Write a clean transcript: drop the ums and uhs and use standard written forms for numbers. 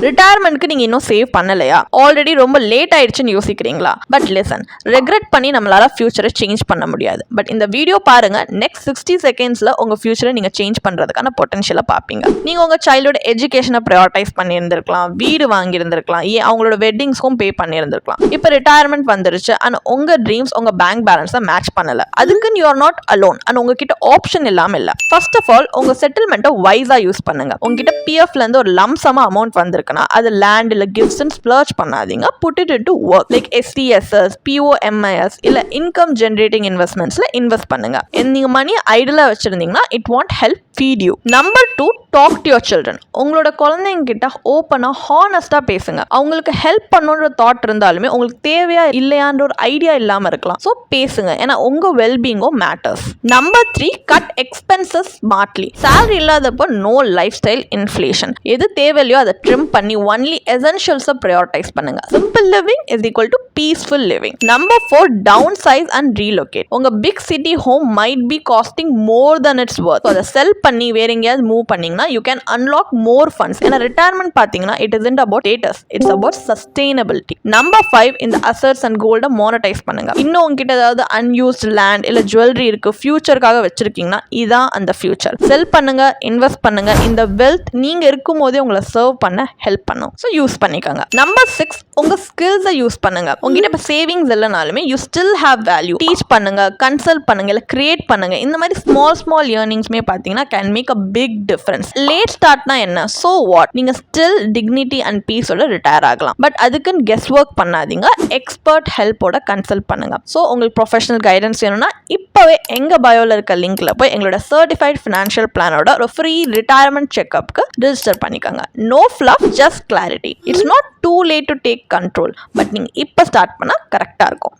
ரிட்டையர்மெண்ட்க்கு நீங்க இன்னும் சேவ் பண்ணலையா, ஆல்ரெடி ரொம்ப லேட் ஆயிடுச்சுன்னு யோசிக்கிறீங்களா? பட் லிசன், ரெக்ரெட் பண்ணி நம்மளால ஃபியூச்சரை சேஞ்ச் பண்ண முடியாது. பட் இந்த வீடியோ பாருங்க, நெக்ஸ்ட் 60 செகண்ட்ஸ்ல உங்க ஃபியூச்சரை நீங்க சேஞ்ச் பண்றதுக்கான பொட்டன்ஷியலை பார்ப்பீங்க. நீங்க உங்க சைல்டோட எஜுகேஷனை ப்ரையாரிட்டைஸ் பண்ணியிருந்திருக்கலாம், வீடு வாங்கியிருந்திருக்கலாம், ஏன் அவங்களோட வெட்டிங்ஸ்க்கும் பே பண்ணியிருந்திருக்கலாம். இப்போ ரிட்டையர்மெண்ட் வந்துருச்சு அண்ட் உங்க ட்ரீம்ஸ் உங்க பேங்க் பேலன்ஸை மேட்ச் பண்ணல. அதுக்குன்னு you are not alone and உங்ககிட்ட ஆப்ஷன் இல்லாம இல்ல. ஃபர்ஸ்ட் ஆஃப் ஆல் உங்க செட்டில்மெண்ட்டை வைஸா யூஸ் பண்ணுங்க. உங்ககிட்ட பிஎஃப்ல இருந்து ஒரு லம்சமா அமௌண்ட் வந்திருக்குன்னா அது லேண்ட் இல்ல கிஃப்ட்ஸ் ஸ்ப்ளர்ஜ் பண்ணாதீங்க. Put it into work like STSs, POMIS இல்ல இன்கம் ஜெனரேட்டிங் இன்வெஸ்ட்மெண்ட்ஸ்ல இன்வெஸ்ட் பண்ணுங்க. நீங்க மணி ஐடியலா வச்சிருந்தீங்கன்னா it won't help feed you. Number 2, talk to your children. உங்களோட குழந்தைங்க கிட்ட ஓப்பனா ஹானஸ்டா பேசுங்க. அவங்களுக்கு ஹெல்ப் பண்ணணுன்ற தாட் இருந்தாலுமே உங்களுக்கு தேவையா இல்லையான்ற ஒரு ஐடியா இல்லாம இருக்கலாம். ஸோ பேசுங்க, ஏன்னா உங்க வெல்பீங்கோ matters. Number 3, cut expenses smartly. Salary இல்லாதப்போ நோ லைஃப் ஸ்டைல் இன்ஃப்ளேஷன். எது தேவையில்லையோ அதை ட்ரிம் பண்ணி ஒன்லி எசென்ஷியல்ஸை ப்ரையாரிட்டைஸ் பண்ணுங்க. Simple living is equal to peaceful living. Number 4, downsize and relocate. உங்க big city home might be costing more than it's worth. அதை sell பண்ணி வேற எங்கேயாவது மூவ் பண்ணீங்கன்னா you can unlock more funds. ஏன்னா retirement பார்த்தீங்கன்னா it isn't about status, it's about sustainability. Number 5, இந்த assets and கோல்டை மானிட்டைஸ் பண்ணுங்க. இன்னும் உங்ககிட்ட ஏதாவது அன்யூஸ்ட் லேண்ட் இல்ல ஜுவல்லரி இருக்கு, ஃபியூச்சருக்காக வச்சிருக்கீங்கன்னா இதான் அந்த ஃபியூச்சர். செல் பண்ணுங்க, இன்வெஸ்ட் பண்ணுங்க. இந்த வெல்த் நீங்க இருக்கும் போதே உங்களை சர்வ் பண்ண ஹெல்ப் பண்ணும். ஸோ யூஸ் பண்ணிக்கோங்க. நம்பர் 6, உங்க ஸ்கில்ஸை யூஸ் பண்ணுங்க. உங்ககிட்ட இப்போ சேவிங்ஸ் இல்லைனாலுமே you still have value. Teach பண்ணுங்க, கன்சல்ட் பண்ணுங்க, இல்லை கிரியேட் பண்ணுங்க. இந்த மாதிரி ஸ்மால் ஏர்னிங்ஸ்மே பார்த்தீங்கன்னா can make a big difference. Late ஸ்டார்ட்னா என்ன, ஸோ வாட், நீங்க ஸ்டில் டிக்னிட்டி அண்ட் பீஸோட ரிட்டையர் ஆகலாம். பட் அதுக்குன்னு கெஸ் ஒர்க் பண்ணாதீங்க, எக்ஸ்பர்ட் ஹெல்ப்போட கன்சல்ட் பண்ணுங்க. ஸோ உங்களுக்கு ப்ரொஃபஷனல் கைடன்ஸ் வேணும்னா இப்போவே எங்க பயோல இருக்க லிங்க்ல போய் எங்களோட சர்டிஃபைட் ஃபினான்ஷியல் பிளானோட ஒரு ஃப்ரீ ரிட்டையர்மெண்ட் செக்அப்க்கு ரிஜிஸ்டர் பண்ணிக்கோங்க. No fluff, just clarity. It's not too late to take control. But நீங்க இப்போ ஸ்டார்ட் பண்ணா கரெக்டா இருக்கும்.